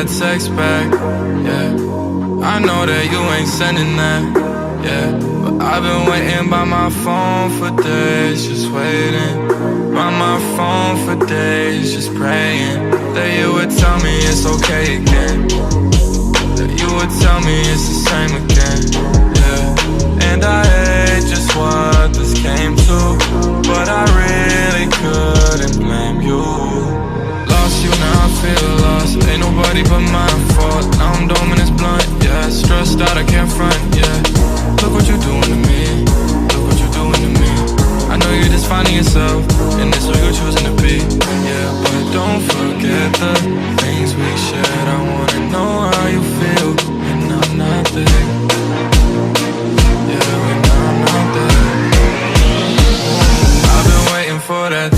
that text back, yeah. I know that you ain't sending that, yeah. But I've been waiting by my phone for days, just waiting. By my phone for days, just praying that you would tell me it's okay again, that you would tell me it's the same again, yeah. And I hate just what this came to, but I really couldn't blame you. Lost you, now I feel lost. Ain't nobody but my fault. Now I'm dumb and it's blunt, yeah. Stressed out, I can't front, yeah. Look what you doing to me. Look what you doing to me. I know you're just finding yourself, and it's who you're choosing to be, yeah. But don't forget the things we shared. I wanna know how you feel, and I'm not there. Yeah, when I'm not there. I've been waiting for that.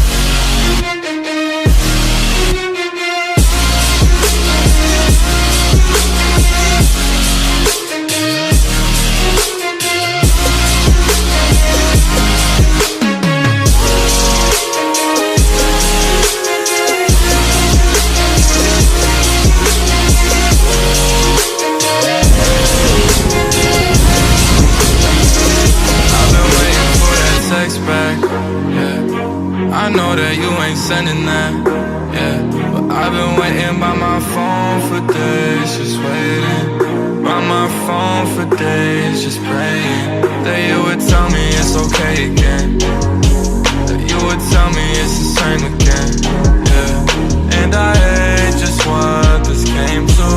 Back, yeah. I know that you ain't sending that, yeah. But I've been waiting by my phone for days, just waiting. By my phone for days, just praying that you would tell me it's okay again, that you would tell me it's the same again, yeah. And I hate just what this came to,